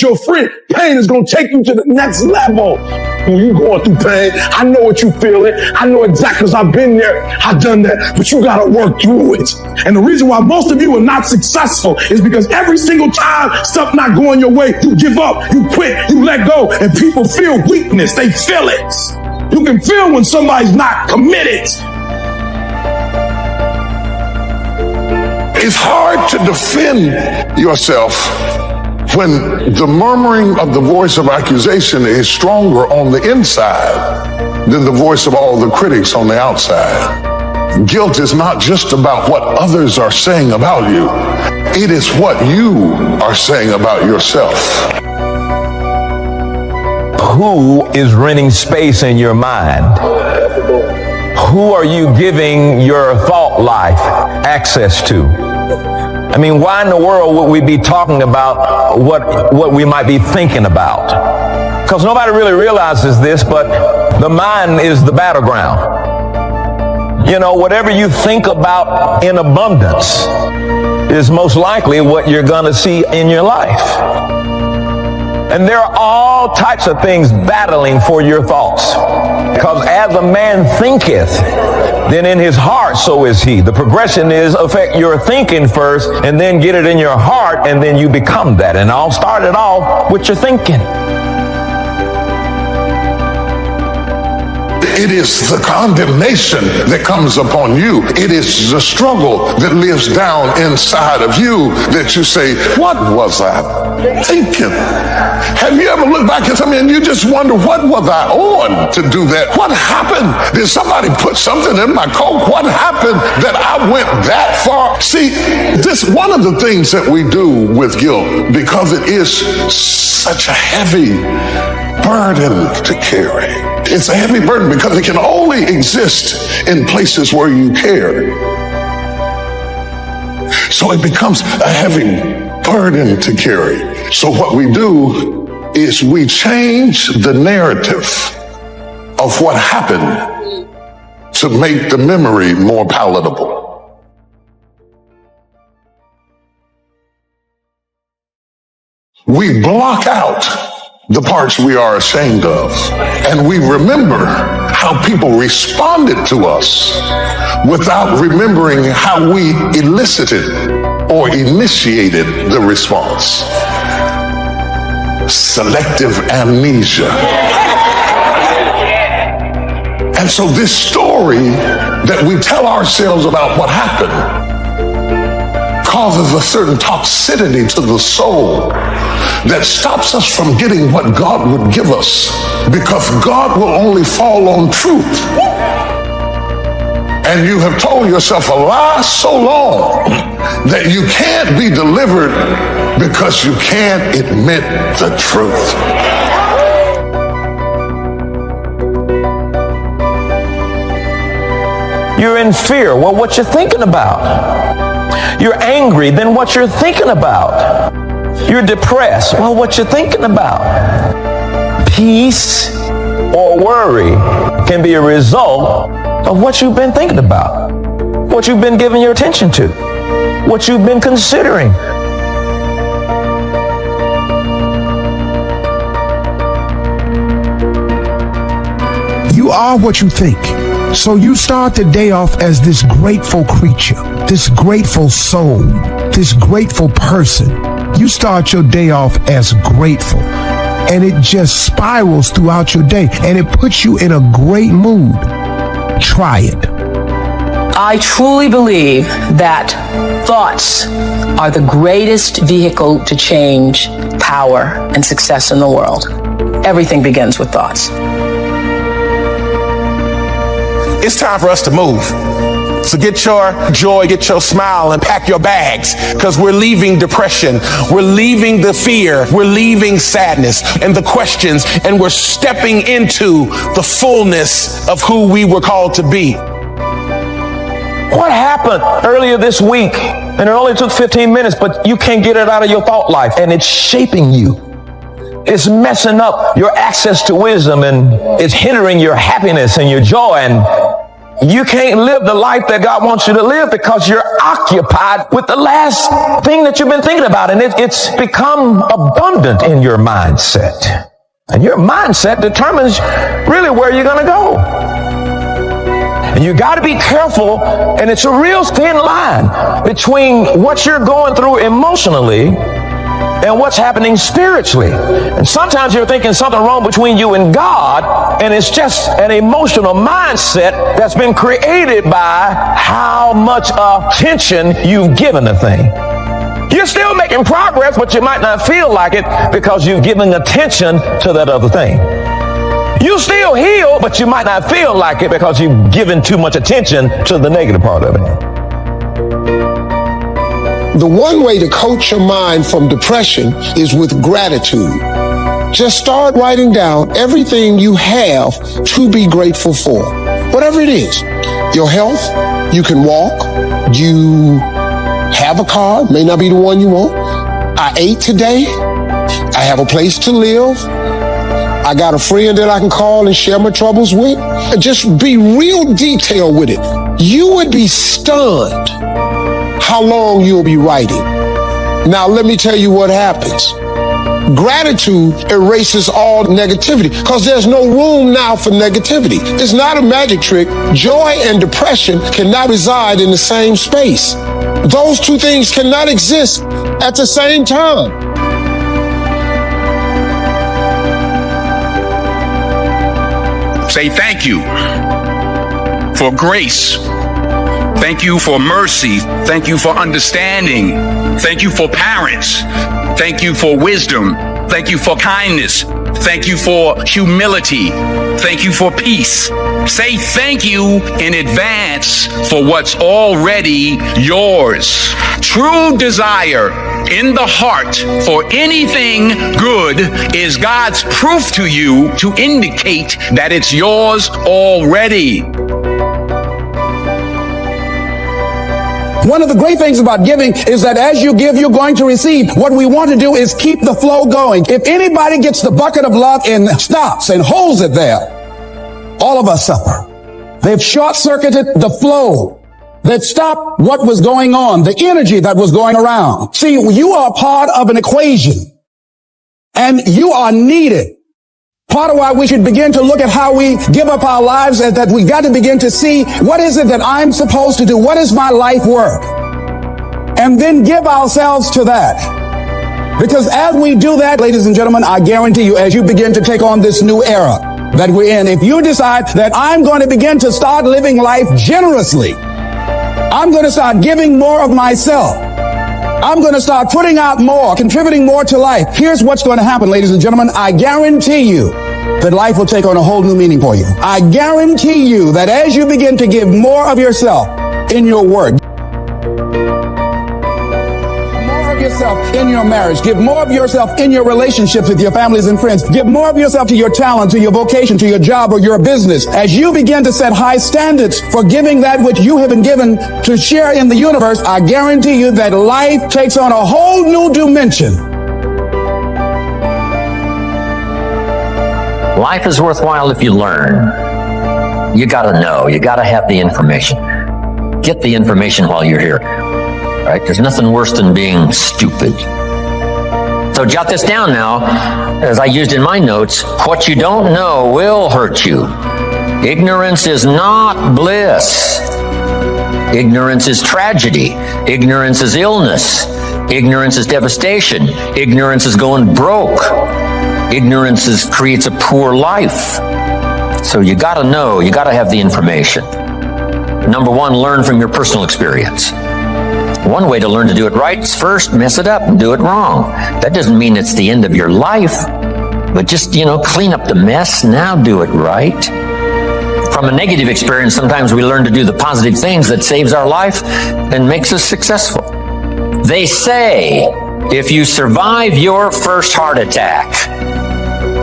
your friend. Pain is going to take you to the next level. When you going through pain, I know what you feeling. I know exactly because I've been there. I've done that. But you got to work through it. And the reason why most of you are not successful is because every single time stuff not going your way, you give up, you quit, you let go, and people feel weakness. They feel it. You can feel when somebody's not committed. It's hard to defend yourself when the murmuring of the voice of accusation is stronger on the inside than the voice of all the critics on the outside. Guilt is not just about what others are saying about you. It is what you are saying about yourself. Who is renting space in your mind? Who are you giving your thought life access to? I mean, why in the world would we be talking about what we might be thinking about? Because nobody really realizes this, but the mind is the battleground. You know, whatever you think about in abundance is most likely what you're going to see in your life. And there are all types of things battling for your thoughts. Because as a man thinketh, then in his heart so is he. The progression is affect your thinking first and then get it in your heart and then you become that. And I'll start it off with your thinking. It is the condemnation that comes upon you. It is the struggle that lives down inside of you that you say, what was I thinking? Have you ever looked back at something and you just wonder, what was I on to do that? What happened? Did somebody put something in my coat? What happened that I went that far? See, this one of the things that we do with guilt, because it is such a heavy burden to carry. It's a heavy burden because it can only exist in places where you care. So it becomes a heavy burden to carry. So what we do is we change the narrative of what happened to make the memory more palatable. We block out the parts we are ashamed of, and we remember how people responded to us without remembering how we elicited or initiated the response. Selective amnesia. And so this story that we tell ourselves about what happened causes a certain toxicity to the soul that stops us from getting what God would give us, because God will only fall on truth. And you have told yourself a lie so long that you can't be delivered because you can't admit the truth. You're in fear. Well, what you're thinking about? You're angry, then what you're thinking about? You're depressed. Well, what you're thinking about? Peace or worry can be a result of what you've been thinking about, what you've been giving your attention to, what you've been considering. You are what you think. So you start the day off as this grateful creature, this grateful soul, this grateful person. You start your day off as grateful, and it just spirals throughout your day, and it puts you in a great mood. Try it. I truly believe that thoughts are the greatest vehicle to change power and success in the world. Everything begins with thoughts. It's time for us to move. So get your joy, get your smile, and pack your bags, because we're leaving depression, we're leaving the fear, we're leaving sadness and the questions, and we're stepping into the fullness of who we were called to be. What happened earlier this week? And it only took 15 minutes, but you can't get it out of your thought life, and it's shaping you. It's messing up your access to wisdom, and it's hindering your happiness and your joy. And You can't live the life that God wants you to live because you're occupied with the last thing that you've been thinking about. And it's become abundant in your mindset. And your mindset determines really where you're going to go. And you got to be careful, and it's a real thin line between what you're going through emotionally and what's happening spiritually. And sometimes you're thinking something wrong between you and God, and it's just an emotional mindset that's been created by how much attention you've given a thing. You're still making progress, but you might not feel like it because you've given attention to that other thing. You still heal, but you might not feel like it because you've given too much attention to the negative part of it. The one way to coach your mind from depression is with gratitude. Just start writing down everything you have to be grateful for. Whatever it is. Your health, you can walk, you have a car, may not be the one you want. I ate today, I have a place to live, I got a friend that I can call and share my troubles with. Just be real detailed with it. You would be stunned how long you'll be writing. Now, let me tell you what happens. Gratitude erases all negativity because there's no room now for negativity. It's not a magic trick. Joy and depression cannot reside in the same space. Those two things cannot exist at the same time. Say thank you for grace. Thank you for mercy. Thank you for understanding. Thank you for parents. Thank you for wisdom. Thank you for kindness. Thank you for humility. Thank you for peace. Say thank you in advance for what's already yours. True desire in the heart for anything good is God's proof to you to indicate that it's yours already. One of the great things about giving is that as you give, you're going to receive. What we want to do is keep the flow going. If anybody gets the bucket of love and stops and holds it there, all of us suffer. They've short-circuited the flow. They've stopped what was going on, the energy that was going around. See, you are part of an equation, and you are needed. Part of why we should begin to look at how we give up our lives is that we got to begin to see what is it that I'm supposed to do? What is my life worth? And then give ourselves to that. Because as we do that, ladies and gentlemen, I guarantee you, as you begin to take on this new era that we're in, if you decide that I'm going to begin to start living life generously, I'm going to start giving more of myself, I'm going to start putting out more, contributing more to life. Here's what's going to happen, ladies and gentlemen. I guarantee you that life will take on a whole new meaning for you. I guarantee you that as you begin to give more of yourself in your work, more of yourself in your marriage, give more of yourself in your relationships with your families and friends, give more of yourself to your talent, to your vocation, to your job or your business. As you begin to set high standards for giving that which you have been given to share in the universe, I guarantee you that life takes on a whole new dimension. Life is worthwhile if you learn. You got to know. You got to have the information. Get the information while you're here. Right? There's nothing worse than being stupid. So jot this down now, as I used in my notes. What you don't know will hurt you. Ignorance is not bliss. Ignorance is tragedy. Ignorance is illness. Ignorance is devastation. Ignorance is going broke. Ignorance creates a poor life. So you got to know, you got to have the information. Number one, learn from your personal experience. One way to learn to do it right is first mess it up and do it wrong. That doesn't mean it's the end of your life, but just, clean up the mess, now do it right. From a negative experience, sometimes we learn to do the positive things that saves our life and makes us successful. They say, if you survive your first heart attack,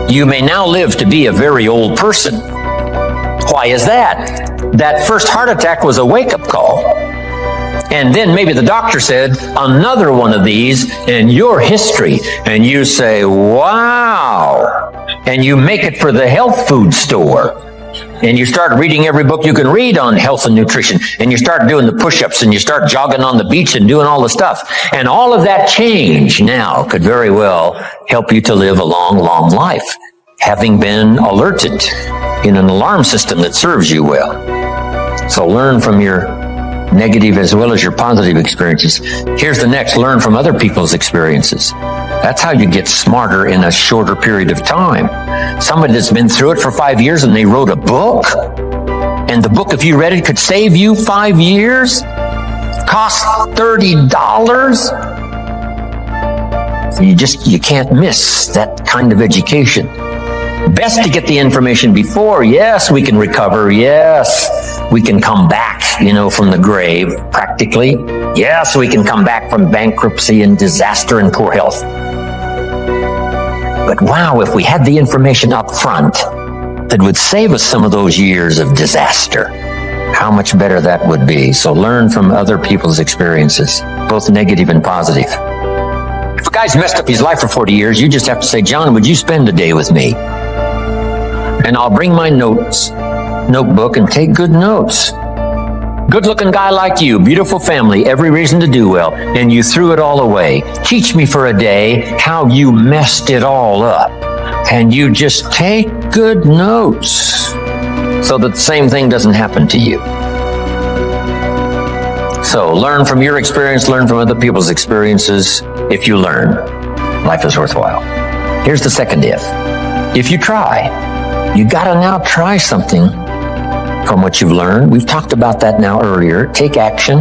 you may now live to be a very old person. Why is that? That first heart attack was a wake-up call. And then maybe the doctor said, another one of these in your history. And you say, wow. And you make it for the health food store. And you start reading every book you can read on health and nutrition. And you start doing the push-ups and you start jogging on the beach and doing all the stuff. And all of that change now could very well help you to live a long, long life, having been alerted in an alarm system that serves you well. So learn from your negative as well as your positive experiences. Here's the next: learn from other people's experiences. That's how you get smarter in a shorter period of time. Somebody that's been through it for 5 years and they wrote a book, and the book, if you read it, could save you 5 years, cost $30. So you can't miss that kind of education. Best to get the information before. Yes, we can recover. Yes, we can come back, from the grave, practically. Yes, we can come back from bankruptcy and disaster and poor health. But wow, if we had the information up front that would save us some of those years of disaster, how much better that would be. So learn from other people's experiences, both negative and positive. If a guy's messed up his life for 40 years, you just have to say, John, would you spend a day with me? And I'll bring my notebook and take good notes. Good-looking guy like you, beautiful family, every reason to do well, and you threw it all away. Teach me for a day how you messed it all up. And you just take good notes so that the same thing doesn't happen to you. So learn from your experience, learn from other people's experiences. If you learn, life is worthwhile. Here's the second if. If you try, you gotta now try something from what you've learned. We've talked about that now earlier. Take action.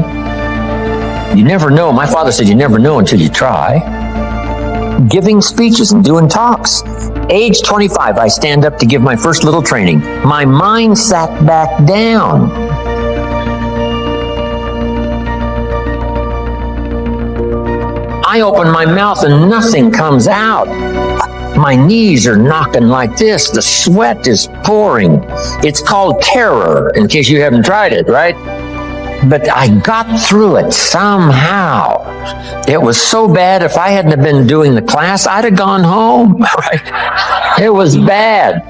You never know. My father said you never know until you try. Giving speeches and doing talks. Age 25, I stand up to give my first little training. My mind sat back down. I open my mouth and nothing comes out. My knees are knocking like this. The sweat is pouring. It's called terror, in case you haven't tried it, right? But I got through it somehow. It was so bad, if I hadn't have been doing the class, I'd have gone home, right? It was bad,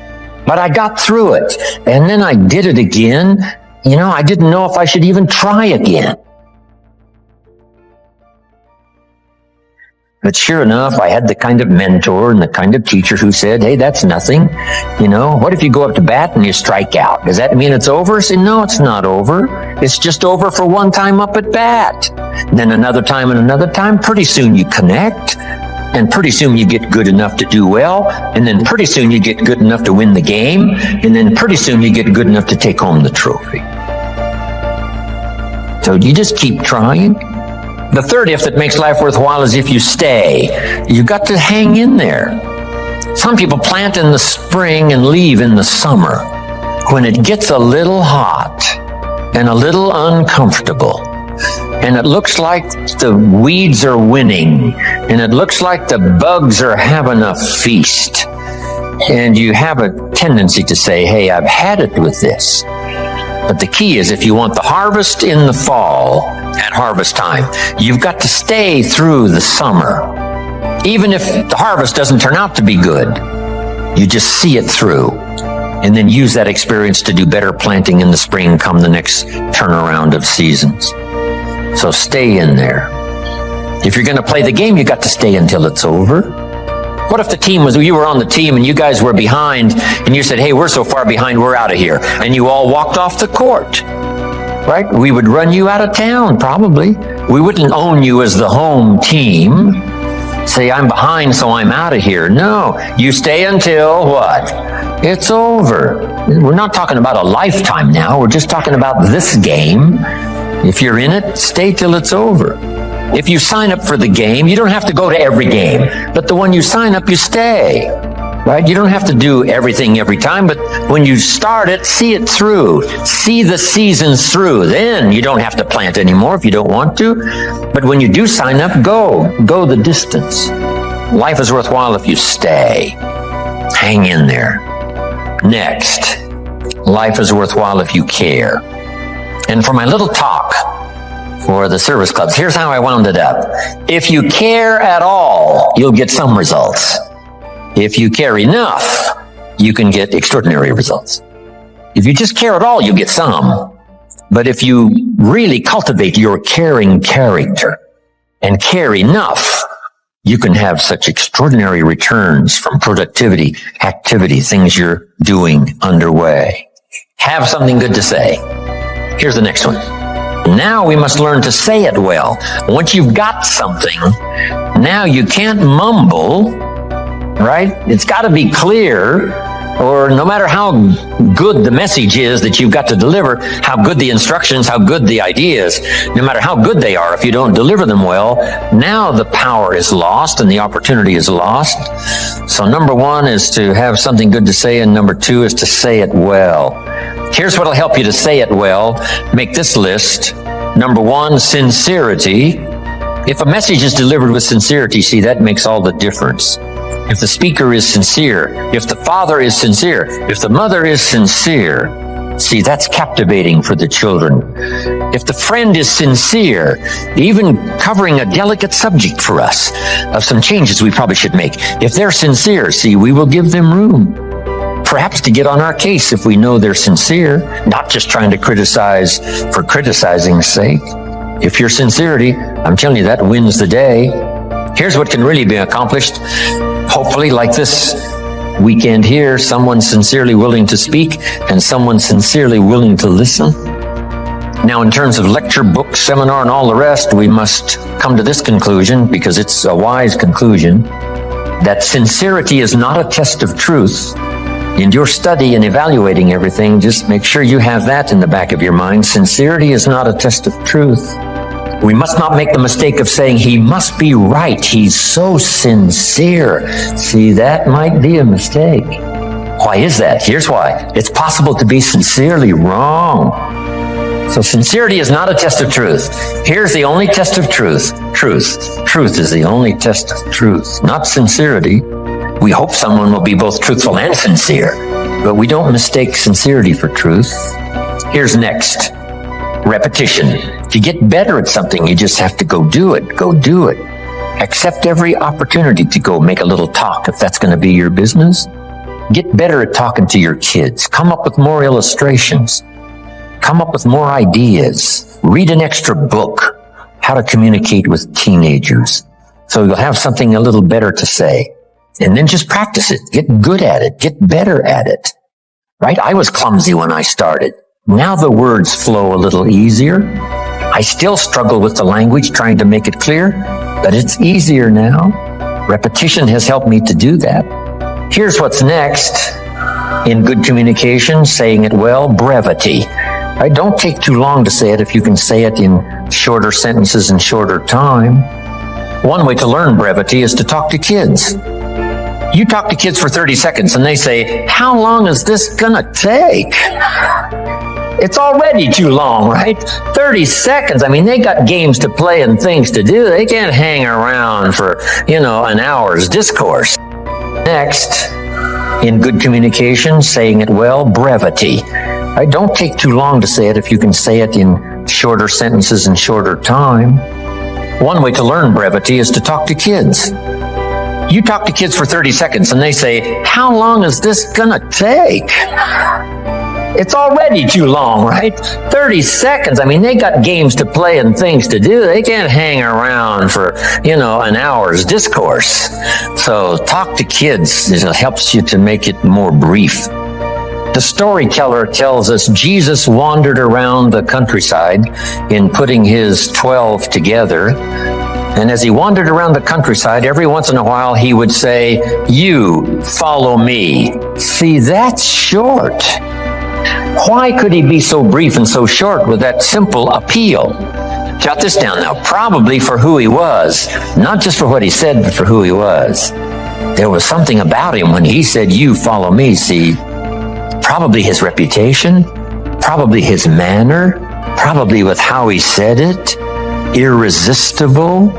but I got through it. And then I did it again. I didn't know if I should even try again. But sure enough, I had the kind of mentor and the kind of teacher who said, hey, that's nothing. What if you go up to bat and you strike out? Does that mean it's over? I said, no, it's not over. It's just over for one time up at bat. Then another time and another time. Pretty soon you connect. And pretty soon you get good enough to do well. And then pretty soon you get good enough to win the game. And then pretty soon you get good enough to take home the trophy. So you just keep trying. The third if that makes life worthwhile is if you stay. You got to hang in there. Some people plant in the spring and leave in the summer when it gets a little hot and a little uncomfortable. And it looks like the weeds are winning. And it looks like the bugs are having a feast. And you have a tendency to say, hey, I've had it with this. But the key is, if you want the harvest in the fall, at harvest time, you've got to stay through the summer. Even if the harvest doesn't turn out to be good, you just see it through and then use that experience to do better planting in the spring come the next turnaround of seasons. So stay in there. If you're going to play the game, you got to stay until it's over. What if you were on the team and you guys were behind and you said, hey, we're so far behind, we're out of here. And you all walked off the court, right? We would run you out of town, probably. We wouldn't own you as the home team. Say, I'm behind, so I'm out of here. No, you stay until what? It's over. We're not talking about a lifetime now. We're just talking about this game. If you're in it, stay till it's over. If you sign up for the game, you don't have to go to every game. But the one you sign up, you stay. Right? You don't have to do everything every time, but when you start it, see it through. See the seasons through. Then you don't have to plant anymore if you don't want to. But when you do sign up, go the distance. Life is worthwhile if you stay. Hang in there. Next, life is worthwhile if you care. And for my little talk for the service clubs, here's how I wound it up. If you care at all, you'll get some results. If you care enough, you can get extraordinary results. If you just care at all, you get some. But if you really cultivate your caring character and care enough, you can have such extraordinary returns from productivity, activity, things you're doing underway. Have something good to say. Here's the next one. Now we must learn to say it well. Once you've got something, now you can't mumble, right? It's got to be clear, or no matter how good the message is that you've got to deliver, how good the instructions, how good the ideas, no matter how good they are, if you don't deliver them well, now the power is lost and the opportunity is lost. So number one is to have something good to say, and number two is to say it well. Here's what will help you to say it well. Make this list. Number one, sincerity. If a message is delivered with sincerity, see, that makes all the difference. If the speaker is sincere, if the father is sincere, if the mother is sincere, see, that's captivating for the children. If the friend is sincere, even covering a delicate subject for us of some changes we probably should make, if they're sincere, see, we will give them room, perhaps to get on our case if we know they're sincere, not just trying to criticize for criticizing's sake. If your sincerity, I'm telling you, that wins the day. Here's what can really be accomplished. Hopefully, like this weekend here, someone sincerely willing to speak and someone sincerely willing to listen. Now, in terms of lecture, book, seminar, and all the rest, we must come to this conclusion, because it's a wise conclusion, that sincerity is not a test of truth. In your study and evaluating everything, just make sure you have that in the back of your mind. Sincerity is not a test of truth. We must not make the mistake of saying, he must be right, he's so sincere. See, that might be a mistake. Why is that? Here's why. It's possible to be sincerely wrong. So sincerity is not a test of truth. Here's the only test of truth. Truth is the only test of truth, not sincerity. We hope someone will be both truthful and sincere, but we don't mistake sincerity for truth. Here's next. Repetition. To get better at something, you just have to go do it. Go do it. Accept every opportunity to go make a little talk if that's going to be your business. Get better at talking to your kids. Come up with more illustrations. Come up with more ideas. Read an extra book. How to communicate with teenagers. So you'll have something a little better to say. And then just practice it. Get good at it. Get better at it. Right? I was clumsy when I started. Now the words flow a little easier. I still struggle with the language, trying to make it clear, but it's easier now. Repetition has helped me to do that. Here's what's next. In good communication, saying it well, brevity. Right? Don't take too long to say it if you can say it in shorter sentences and shorter time. One way to learn brevity is to talk to kids. You talk to kids for 30 seconds and they say, how long is this gonna take? It's already too long, right? 30 seconds. I mean, they got games to play and things to do. They can't hang around for, an hour's discourse. Next, in good communication, saying it well, brevity. Right? Don't take too long to say it if you can say it in shorter sentences and shorter time. One way to learn brevity is to talk to kids. You talk to kids for 30 seconds and they say, how long is this gonna take? It's already too long, right? 30 seconds. I mean, they got games to play and things to do. They can't hang around for, an hour's discourse. So talk to kids. It helps you to make it more brief. The storyteller tells us Jesus wandered around the countryside in putting his 12 together. And as he wandered around the countryside, every once in a while he would say, you follow me. See, that's short. Why could he be so brief and so short with that simple appeal? Jot this down now. Probably for who he was. Not just for what he said, but for who he was. There was something about him when he said, you follow me. See, probably his reputation, probably his manner, probably with how he said it. Irresistible.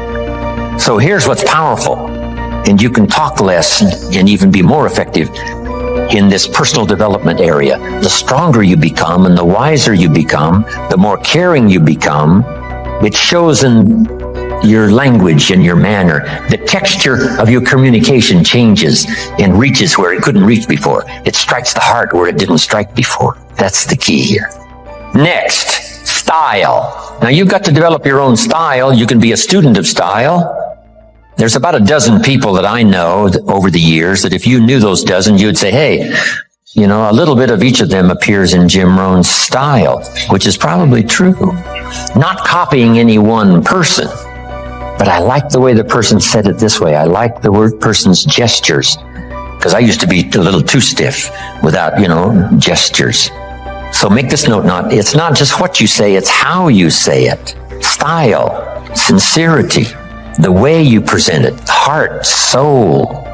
So here's what's powerful. And you can talk less and even be more effective in this personal development area. The stronger you become and the wiser you become, the more caring you become, it shows in your language and your manner. The texture of your communication changes and reaches where it couldn't reach before. It strikes the heart where it didn't strike before. That's the key here. Next, style. Now you've got to develop your own style. You can be a student of style. There's about a dozen people that I know over the years that if you knew those dozen, you'd say, hey, you know, a little bit of each of them appears in Jim Rohn's style, which is probably true. Not copying any one person, but I like the way the person said it this way. I like the person's gestures, because I used to be a little too stiff without, gestures. So make this note, it's not just what you say, it's how you say it. Style, sincerity, the way you present it, heart, soul,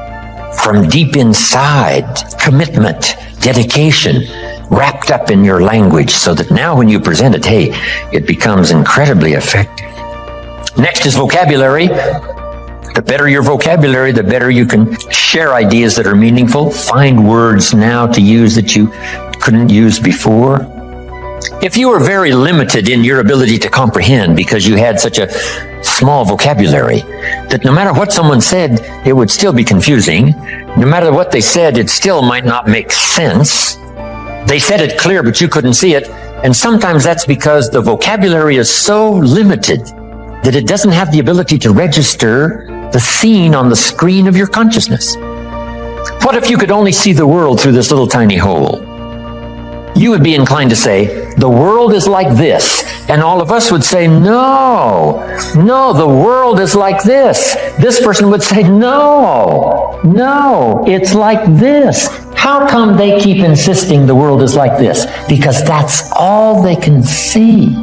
from deep inside, commitment, dedication, wrapped up in your language so that now when you present it, hey, it becomes incredibly effective. Next is vocabulary. The better your vocabulary, the better you can share ideas that are meaningful, find words now to use that you couldn't use before. If you were very limited in your ability to comprehend because you had such a small vocabulary, that no matter what someone said, it would still be confusing. No matter what they said, it still might not make sense. They said it clear, but you couldn't see it. And sometimes that's because the vocabulary is so limited that it doesn't have the ability to register the scene on the screen of your consciousness. What if you could only see the world through this little tiny hole? You would be inclined to say, the world is like this. And all of us would say, no, the world is like this. This person would say, no, it's like this. How come they keep insisting the world is like this? Because that's all they can see.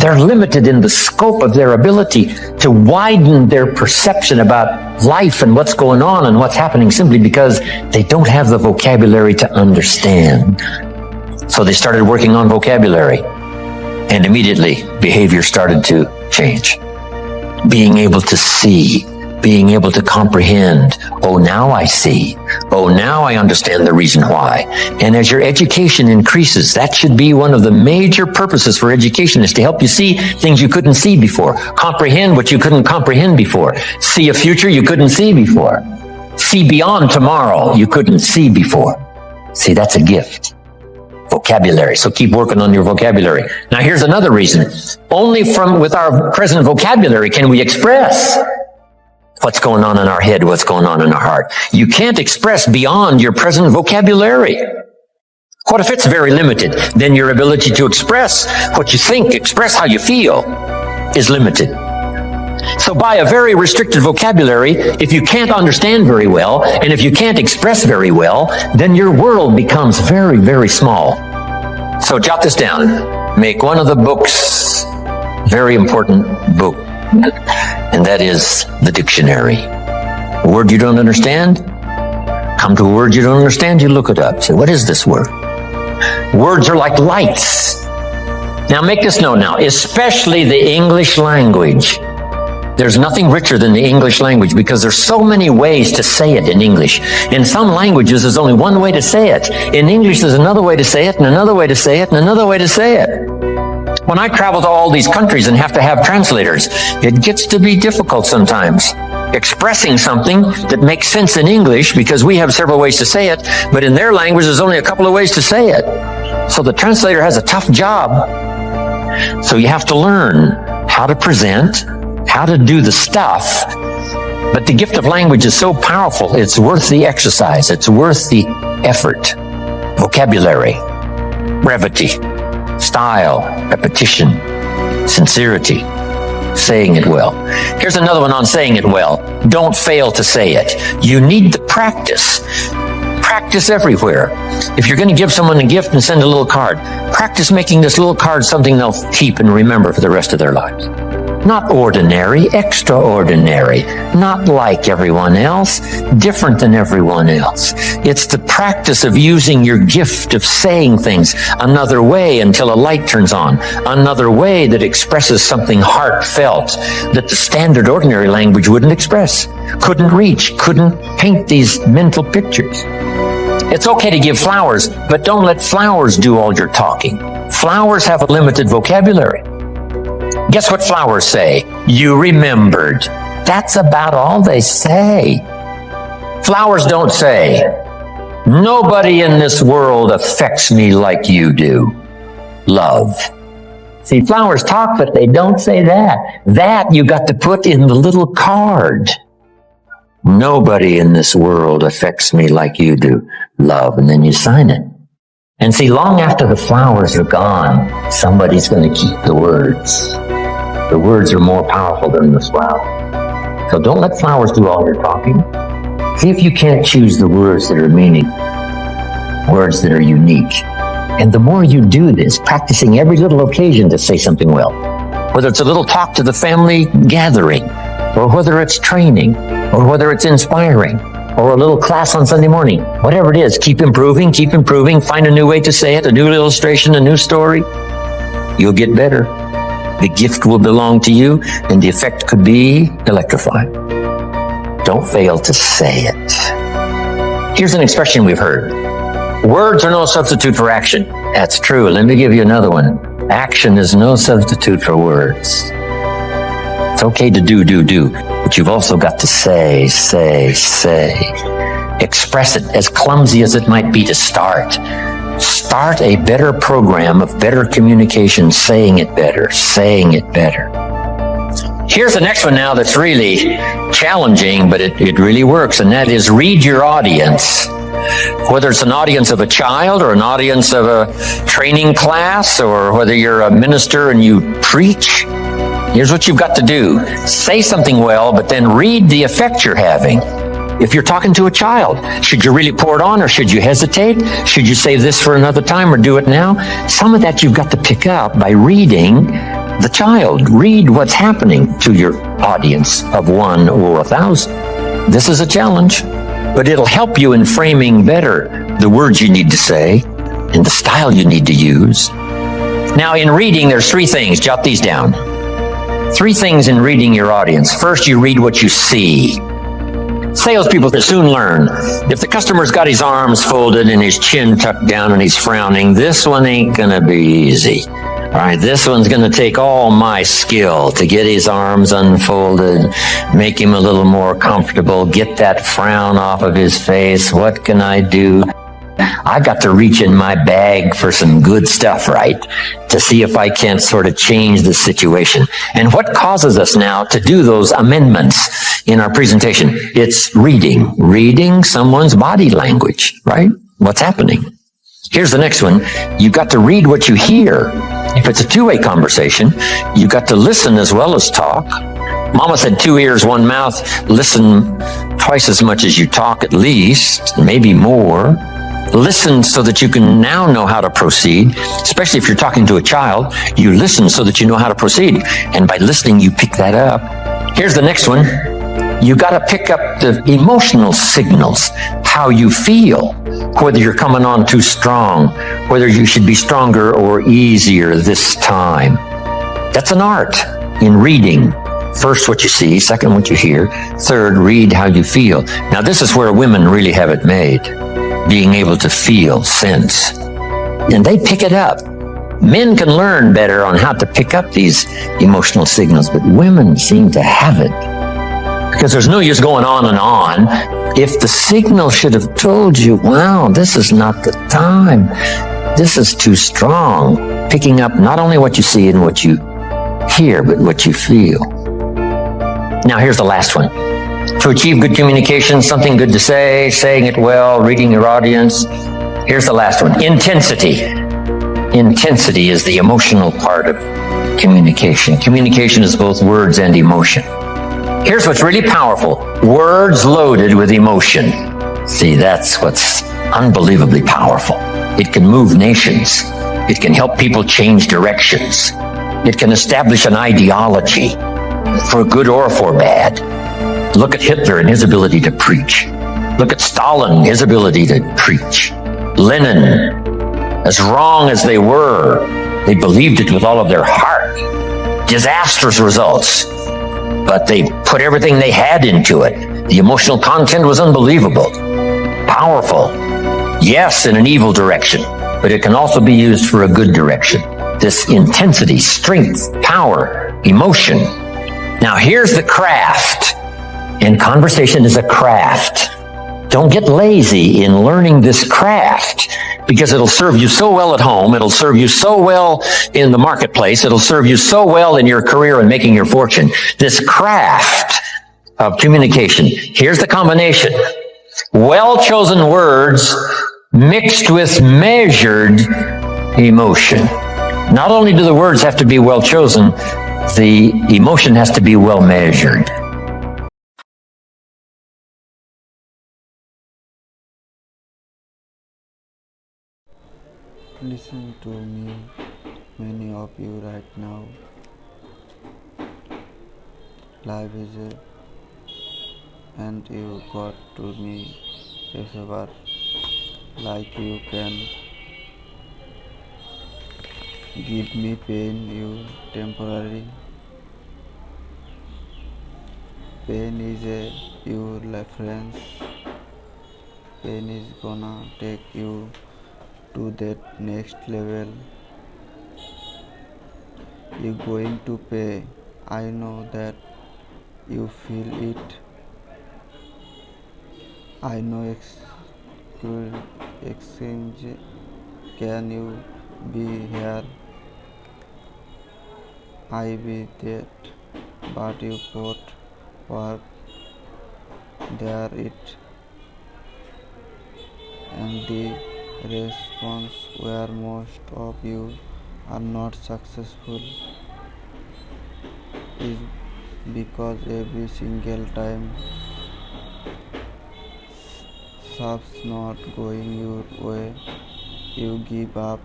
They're limited in the scope of their ability to widen their perception about life and what's going on and what's happening simply because they don't have the vocabulary to understand. So they started working on vocabulary, and immediately behavior started to change. Being able to see, being able to comprehend. Oh, now I see. Oh, now I understand the reason why. And as your education increases, that should be one of the major purposes for education, is to help you see things you couldn't see before. Comprehend what you couldn't comprehend before. See a future you couldn't see before. See beyond tomorrow you couldn't see before. See, that's a gift. Vocabulary. So keep working on your vocabulary. Now here's another reason. Only with our present vocabulary can we express what's going on in our head, what's going on in our heart. You can't express beyond your present vocabulary. What if it's very limited? Then your ability to express what you think, express how you feel, is limited. So by a very restricted vocabulary, if you can't understand very well, and if you can't express very well, then your world becomes very, very small. So jot this down. Make one of the books very important book, and that is the dictionary. A word you don't understand? Come to a word you don't understand, you look it up. Say, what is this word? Words are like lights. Now make this note now, especially the English language. There's nothing richer than the English language because there's so many ways to say it in English. In some languages, there's only one way to say it. In English, there's another way to say it, and another way to say it, and another way to say it. When I travel to all these countries and have to have translators, it gets to be difficult sometimes. Expressing something that makes sense in English, because we have several ways to say it, but in their language, there's only a couple of ways to say it. So the translator has a tough job. So you have to learn how to present, how to do the stuff. But the gift of language is so powerful, it's worth the exercise. It's worth the effort. Vocabulary, brevity, style, repetition, sincerity, saying it well. Here's another one on saying it well. Don't fail to say it. You need the practice. Practice everywhere. If you're going to give someone a gift and send a little card, practice making this little card something they'll keep and remember for the rest of their lives. Not ordinary, extraordinary. Not like everyone else, different than everyone else. It's the practice of using your gift of saying things another way until a light turns on. Another way that expresses something heartfelt that the standard ordinary language wouldn't express, couldn't reach, couldn't paint these mental pictures. It's okay to give flowers, but don't let flowers do all your talking. Flowers have a limited vocabulary. Guess what flowers say? You remembered. That's about all they say. Flowers don't say, Nobody in this world affects me like you do. Love. See, flowers talk, but they don't say that. That you got to put in the little card. Nobody in this world affects me like you do. Love. And then you sign it. And see, long after the flowers are gone, somebody's going to keep the words. The words are more powerful than the flower. So don't let flowers do all your talking. See if you can't choose the words that are meaning, words that are unique. And the more you do this, practicing every little occasion to say something well, whether it's a little talk to the family gathering, or whether it's training, or whether it's inspiring, or a little class on Sunday morning, whatever it is, keep improving, find a new way to say it, a new illustration, a new story. You'll get better. The gift will belong to you, and the effect could be electrifying. Don't fail to say it. Here's an expression we've heard. Words are no substitute for action. That's true. Let me give you another one. Action is no substitute for words. It's okay to do, but you've also got to say. Express it, as clumsy as it might be to start. Start a better program of better communication, saying it better. Here's the next one now that's really challenging, but it really works, and that is read your audience. Whether it's an audience of a child or an audience of a training class, or whether you're a minister and you preach, here's what you've got to do. Say something well, but then read the effect you're having. If you're talking to a child, should you really pour it on, or should you hesitate? Should you save this for another time or do it now? Some of that you've got to pick up by reading the child. Read what's happening to your audience of 1 or 1,000. This is a challenge, but it'll help you in framing better the words you need to say and the style you need to use. Now, in reading, there's 3 things. Jot these down. 3 things in reading your audience. First, you read what you see. Salespeople soon learn. If the customer's got his arms folded and his chin tucked down and he's frowning, this one ain't gonna be easy. All right, this one's gonna take all my skill to get his arms unfolded, make him a little more comfortable, get that frown off of his face. What can I do? I got to reach in my bag for some good stuff, right? To see if I can't sort of change the situation. And what causes us now to do those amendments in our presentation? It's reading someone's body language, right? What's happening? Here's the next one. You've got to read what you hear. If it's a two-way conversation, you've got to listen as well as talk. Mama said 2 ears, 1 mouth. Listen twice as much as you talk, at least, maybe more. Listen so that you can now know how to proceed, especially if you're talking to a child. You listen so that you know how to proceed. And by listening, you pick that up. Here's the next one. You got to pick up the emotional signals, how you feel, whether you're coming on too strong, whether you should be stronger or easier this time. That's an art in reading. First, what you see. Second, what you hear. Third, read how you feel. Now, this is where women really have it made. Being able to feel, sense. And they pick it up. Men can learn better on how to pick up these emotional signals, but women seem to have it. Because there's no use going on and on. If the signal should have told you, wow, this is not the time. This is too strong. Picking up not only what you see and what you hear, but what you feel. Now, here's the last one. To achieve good communication, something good to say, saying it well, reading your audience. Here's the last one. Intensity. Intensity is the emotional part of communication. Communication is both words and emotion. Here's what's really powerful. Words loaded with emotion. See, that's what's unbelievably powerful. It can move nations. It can help people change directions. It can establish an ideology, for good or for bad. Look at Hitler and his ability to preach. Look at Stalin and his ability to preach. Lenin, as wrong as they were, they believed it with all of their heart. Disastrous results, but they put everything they had into it. The emotional content was unbelievable. Powerful. Yes, in an evil direction, but it can also be used for a good direction. This intensity, strength, power, emotion. Now here's the craft. And conversation is a craft. Don't get lazy in learning this craft, because it'll serve you so well at home. It'll serve you so well in the marketplace. It'll serve you so well in your career and making your fortune. This craft of communication. Here's the combination. Well-chosen words mixed with measured emotion. Not only do the words have to be well chosen, the emotion has to be well measured. Listen to me, many of you right now. Life is and you got to me a favor, like you can give me pain, you temporary. Pain is your reference. Pain is gonna take you to that next level. You going to pay. I know that you feel it. I know exchange. Can you be here? I be that, but you put work there it, and the response where most of you are not successful is because every single time stuff's not going your way, you give up,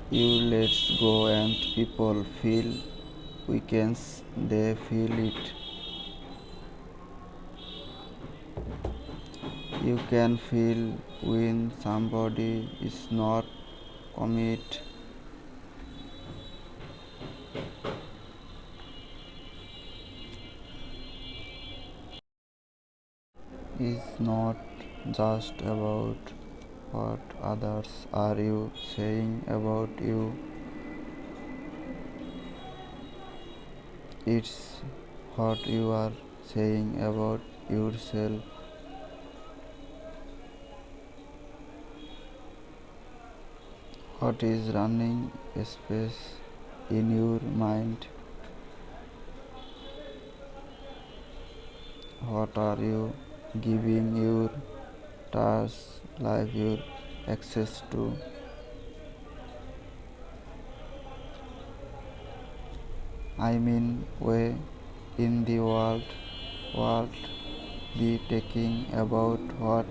you let go, and people feel weakness, they feel it. You can feel when somebody is not commit. It's not just about what others are you saying about you. It's what you are saying about yourself. What is running a space in your mind? What are you giving your task life your access to? I mean, way in the world be taking about what